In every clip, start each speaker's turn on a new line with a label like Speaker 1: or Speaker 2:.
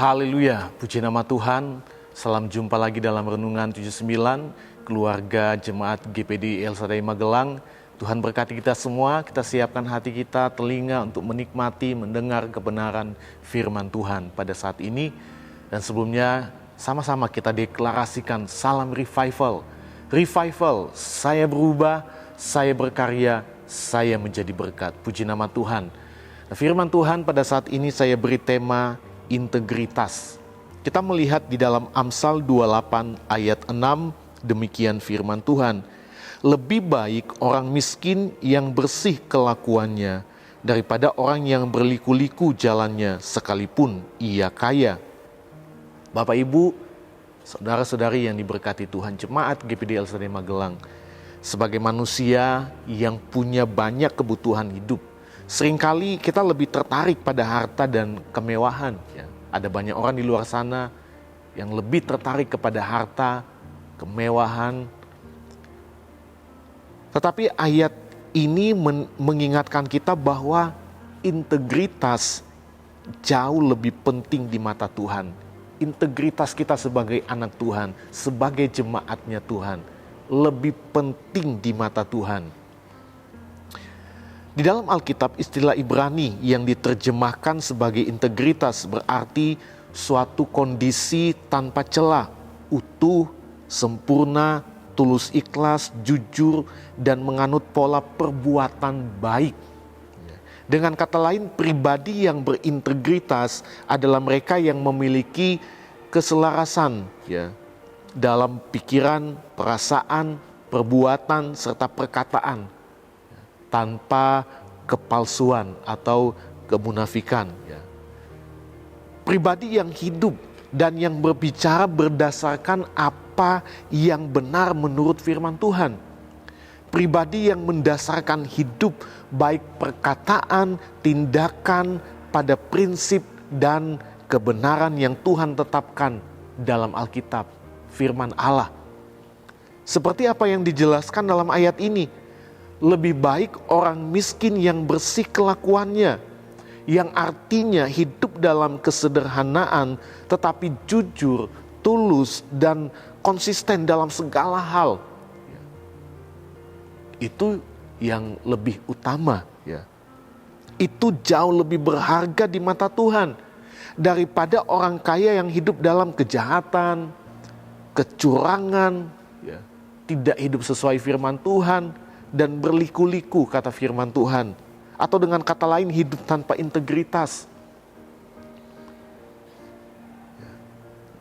Speaker 1: Haleluya, puji nama Tuhan. Salam jumpa lagi dalam Renungan 79, keluarga jemaat GPD El Shaddai Magelang. Tuhan berkati kita semua, kita siapkan hati kita, telinga untuk menikmati, mendengar kebenaran firman Tuhan pada saat ini. Dan sebelumnya, sama-sama kita deklarasikan salam revival. Revival, saya berubah, saya berkarya, saya menjadi berkat. Puji nama Tuhan. Nah, firman Tuhan pada saat ini saya beri tema integritas. Kita melihat di dalam Amsal 28 ayat 6, demikian firman Tuhan. Lebih baik orang miskin yang bersih kelakuannya daripada orang yang berliku-liku jalannya sekalipun ia kaya. Bapak Ibu, saudara-saudari yang diberkati Tuhan, jemaat GPD El Shaddai Magelang, sebagai manusia yang punya banyak kebutuhan hidup, seringkali kita lebih tertarik pada harta dan kemewahan. Ya. Ada banyak orang di luar sana yang lebih tertarik kepada harta, kemewahan. Tetapi ayat ini mengingatkan kita bahwa integritas jauh lebih penting di mata Tuhan. Integritas kita sebagai anak Tuhan, sebagai jemaatnya Tuhan, lebih penting di mata Tuhan. Di dalam Alkitab, istilah Ibrani yang diterjemahkan sebagai integritas berarti suatu kondisi tanpa celah, utuh, sempurna, tulus ikhlas, jujur, dan menganut pola perbuatan baik. Dengan kata lain, pribadi yang berintegritas adalah mereka yang memiliki keselarasan dalam pikiran, perasaan, perbuatan, serta perkataan, tanpa kepalsuan atau kemunafikan. Pribadi yang hidup dan yang berbicara berdasarkan apa yang benar menurut firman Tuhan. Pribadi yang mendasarkan hidup baik perkataan, tindakan pada prinsip dan kebenaran yang Tuhan tetapkan dalam Alkitab, firman Allah. Seperti apa yang dijelaskan dalam ayat ini, lebih baik orang miskin yang bersih kelakuannya, yang artinya hidup dalam kesederhanaan tetapi jujur, tulus, dan konsisten dalam segala hal. Itu yang lebih utama. Itu jauh lebih berharga di mata Tuhan daripada orang kaya yang hidup dalam kejahatan, kecurangan, tidak hidup sesuai firman Tuhan, dan berliku-liku kata firman Tuhan. Atau dengan kata lain, hidup tanpa integritas.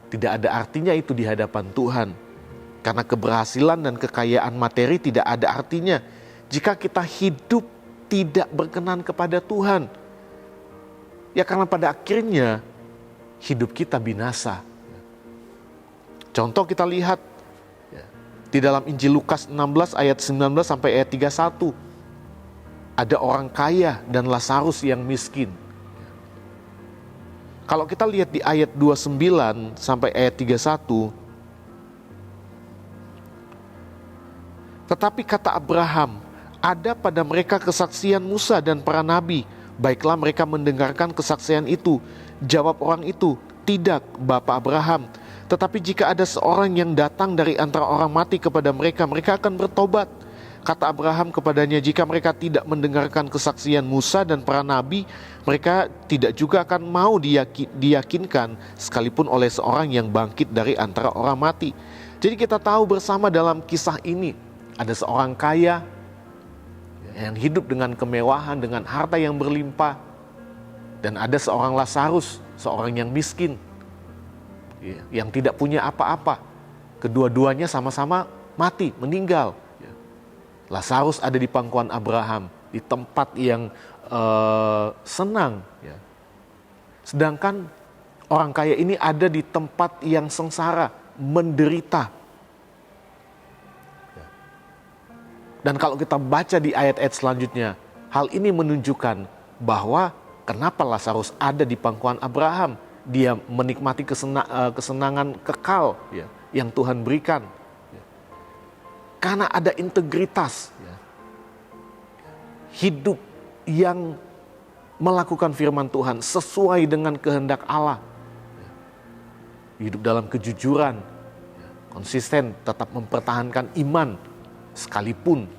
Speaker 1: Tidak ada artinya itu di hadapan Tuhan. Karena keberhasilan dan kekayaan materi tidak ada artinya jika kita hidup tidak berkenan kepada Tuhan. Ya, karena pada akhirnya hidup kita binasa. Contoh kita lihat di dalam Injil Lukas 16 ayat 19 sampai ayat 31. Ada orang kaya dan Lazarus yang miskin. Kalau kita lihat di ayat 29 sampai ayat 31. Tetapi kata Abraham, ada pada mereka kesaksian Musa dan para nabi. Baiklah mereka mendengarkan kesaksian itu. Jawab orang itu, tidak Bapak Abraham. Tetapi jika ada seorang yang datang dari antara orang mati kepada mereka, mereka akan bertobat. Kata Abraham kepadanya, jika mereka tidak mendengarkan kesaksian Musa dan para nabi, mereka tidak juga akan mau diyakinkan sekalipun oleh seorang yang bangkit dari antara orang mati. Jadi kita tahu bersama dalam kisah ini, ada seorang kaya yang hidup dengan kemewahan, dengan harta yang berlimpah. Dan ada seorang Lazarus, seorang yang miskin, yang tidak punya apa-apa. Kedua-duanya sama-sama mati, meninggal. Lazarus ada di pangkuan Abraham, di tempat yang senang. Sedangkan orang kaya ini ada di tempat yang sengsara, menderita. Dan kalau kita baca di ayat-ayat selanjutnya, hal ini menunjukkan bahwa kenapa Lazarus ada di pangkuan Abraham. Dia menikmati kesenangan kekal yang Tuhan berikan. Karena ada integritas. Hidup yang melakukan firman Tuhan sesuai dengan kehendak Allah. hidup dalam kejujuran, konsisten, tetap mempertahankan iman, sekalipun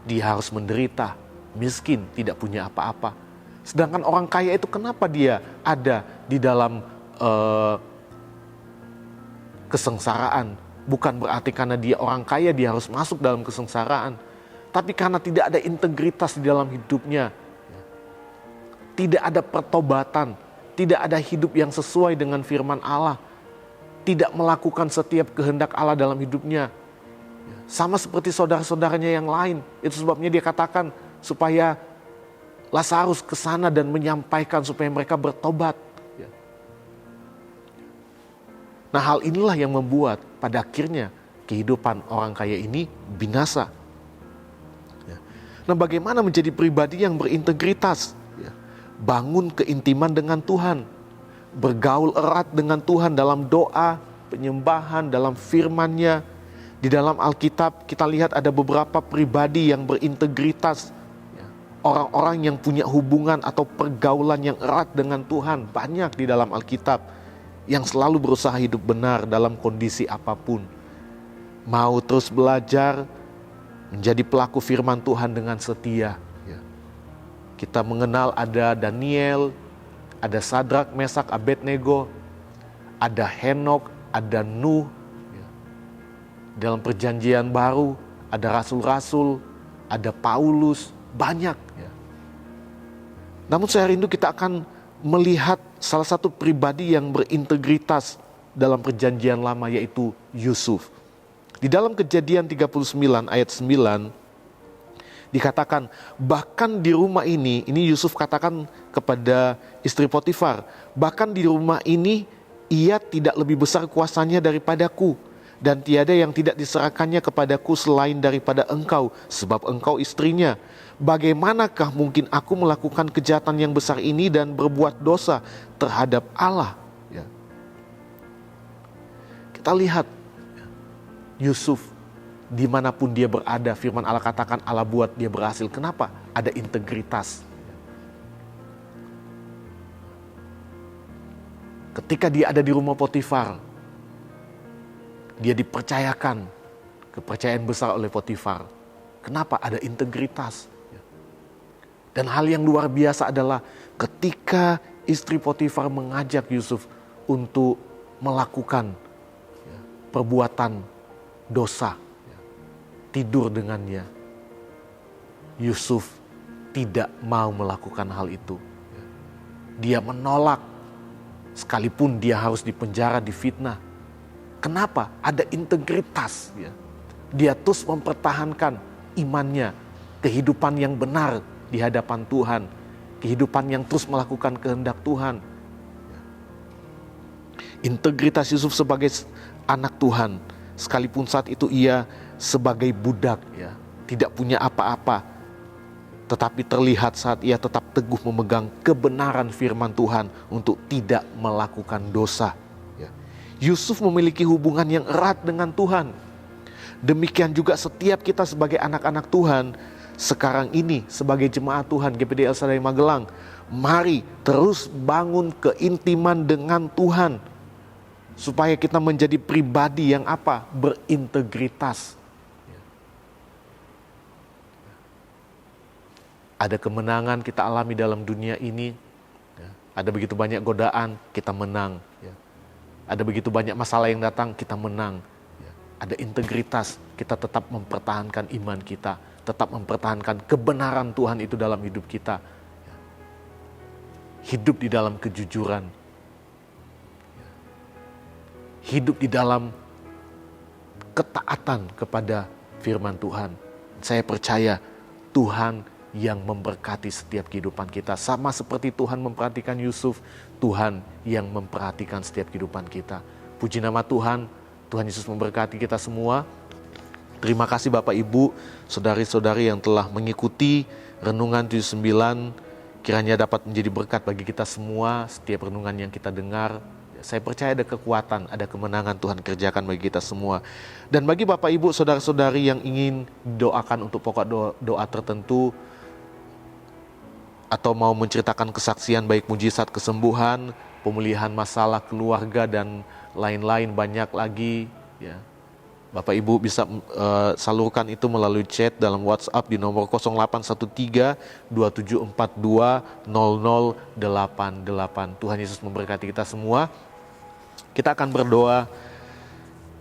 Speaker 1: dia harus menderita, miskin, tidak punya apa-apa. Sedangkan orang kaya itu kenapa dia ada di dalam kesengsaraan? Bukan berarti karena dia orang kaya dia harus masuk dalam kesengsaraan, tapi karena tidak ada integritas di dalam hidupnya, tidak ada pertobatan, tidak ada hidup yang sesuai dengan firman Allah, tidak melakukan setiap kehendak Allah dalam hidupnya. Sama seperti saudara-saudaranya yang lain. Itu sebabnya dia katakan supaya Lazarus ke sana dan menyampaikan supaya mereka bertobat. Nah, hal inilah yang membuat pada akhirnya kehidupan orang kaya ini binasa. Nah, bagaimana menjadi pribadi yang berintegritas? Bangun keintiman dengan Tuhan, bergaul erat dengan Tuhan dalam doa, penyembahan, dalam firman-Nya. Di dalam Alkitab kita lihat ada beberapa pribadi yang berintegritas, orang-orang yang punya hubungan atau pergaulan yang erat dengan Tuhan. Banyak di dalam Alkitab yang selalu berusaha hidup benar dalam kondisi apapun. Mau terus belajar, menjadi pelaku firman Tuhan dengan setia. Kita mengenal ada Daniel, ada Sadrak, Mesak, Abednego, ada Henok, ada Nuh. Dalam perjanjian baru ada rasul-rasul, ada Paulus, banyak. Namun saya rindu kita akan melihat salah satu pribadi yang berintegritas dalam perjanjian lama, yaitu Yusuf. Di dalam Kejadian 39 ayat 9 dikatakan, bahkan di rumah ini Yusuf katakan kepada istri Potifar, bahkan di rumah ini ia tidak lebih besar kuasanya daripadaku, dan tiada yang tidak diserahkannya kepadaku selain daripada engkau, sebab engkau istrinya. Bagaimanakah mungkin aku melakukan kejahatan yang besar ini dan berbuat dosa terhadap Allah? Kita lihat Yusuf, dimanapun dia berada, firman Allah katakan Allah buat dia berhasil. Kenapa? Ada integritas. Ketika dia ada di rumah Potifar, dia dipercayakan kepercayaan besar oleh Potifar. Kenapa? Ada integritas. Dan hal yang luar biasa adalah ketika istri Potifar mengajak Yusuf untuk melakukan perbuatan dosa, tidur dengannya, Yusuf tidak mau melakukan hal itu. Dia menolak, sekalipun dia harus dipenjara, difitnah. Kenapa? Ada integritas. Dia terus mempertahankan imannya, kehidupan yang benar di hadapan Tuhan, kehidupan yang terus melakukan kehendak Tuhan. Integritas Yusuf sebagai anak Tuhan, sekalipun saat itu ia sebagai budak, tidak punya apa-apa, tetapi terlihat saat ia tetap teguh memegang kebenaran firman Tuhan untuk tidak melakukan dosa. Yusuf memiliki hubungan yang erat dengan Tuhan. Demikian juga setiap kita sebagai anak-anak Tuhan sekarang ini, sebagai jemaat Tuhan GPD El Shaddai Magelang, mari terus bangun keintiman dengan Tuhan, supaya kita menjadi pribadi yang apa? Berintegritas. Ada kemenangan kita alami dalam dunia ini, ada begitu banyak godaan, kita menang. Ada begitu banyak masalah yang datang, kita menang. Ada integritas, kita tetap mempertahankan iman kita, tetap mempertahankan kebenaran Tuhan itu dalam hidup kita. Hidup di dalam kejujuran. Hidup di dalam ketaatan kepada firman Tuhan. Saya percaya Tuhan yang memberkati setiap kehidupan kita. Sama seperti Tuhan memperhatikan Yusuf, Tuhan yang memperhatikan setiap kehidupan kita. Puji nama Tuhan, Tuhan Yesus memberkati kita semua. Terima kasih Bapak Ibu, saudari-saudari yang telah mengikuti Renungan 79. Kiranya dapat menjadi berkat bagi kita semua setiap renungan yang kita dengar. Saya percaya ada kekuatan, ada kemenangan Tuhan kerjakan bagi kita semua. Dan bagi Bapak Ibu, saudara-saudari yang ingin doakan untuk pokok doa tertentu, atau mau menceritakan kesaksian baik mujizat kesembuhan, pemulihan masalah keluarga dan lain-lain banyak lagi ya. Bapak Ibu bisa salurkan itu melalui chat dalam WhatsApp di nomor 0813 2742 0088. Tuhan Yesus memberkati kita semua. Kita akan berdoa.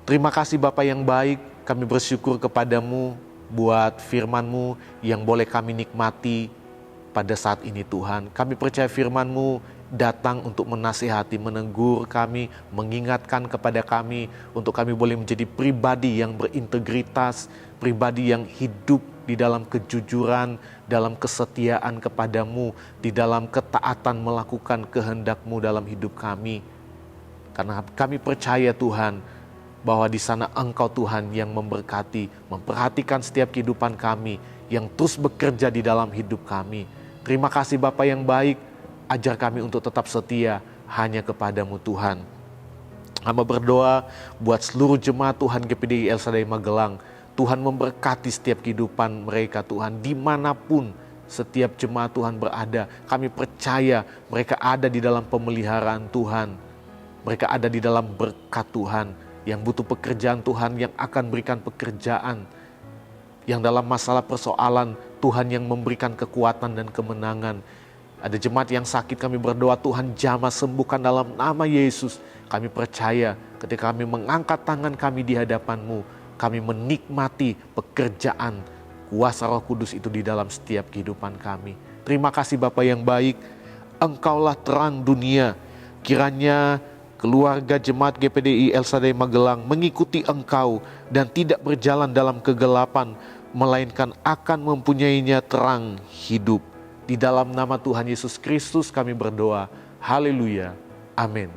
Speaker 1: Terima kasih Bapa yang baik, kami bersyukur kepadamu buat firman-Mu yang boleh kami nikmati pada saat ini Tuhan. Kami percaya firman-Mu datang untuk menasihati, menegur kami, mengingatkan kepada kami untuk kami boleh menjadi pribadi yang berintegritas, pribadi yang hidup di dalam kejujuran, dalam kesetiaan kepadamu, di dalam ketaatan melakukan kehendak-Mu dalam hidup kami. Karena kami percaya Tuhan, bahwa di sana Engkau Tuhan yang memberkati, memperhatikan setiap kehidupan kami, yang terus bekerja di dalam hidup kami. Terima kasih Bapa yang baik, ajar kami untuk tetap setia hanya kepadamu Tuhan. Hamba berdoa buat seluruh jemaat Tuhan GPDI El Shaddai Magelang. Tuhan memberkati setiap kehidupan mereka Tuhan, dimanapun setiap jemaat Tuhan berada. Kami percaya mereka ada di dalam pemeliharaan Tuhan. Mereka ada di dalam berkat Tuhan. Yang butuh pekerjaan Tuhan yang akan berikan pekerjaan. Yang dalam masalah persoalan Tuhan yang memberikan kekuatan dan kemenangan. Ada jemaat yang sakit, kami berdoa Tuhan jamah sembuhkan dalam nama Yesus. Kami percaya ketika kami mengangkat tangan kami di hadapan-Mu, kami menikmati pekerjaan kuasa Roh Kudus itu di dalam setiap kehidupan kami. Terima kasih Bapa yang baik, Engkaulah terang dunia. Kiranya keluarga jemaat GPDI El Shaddai Magelang mengikuti Engkau dan tidak berjalan dalam kegelapan, melainkan akan mempunyainya terang hidup. Di dalam nama Tuhan Yesus Kristus kami berdoa. Haleluya. Amin.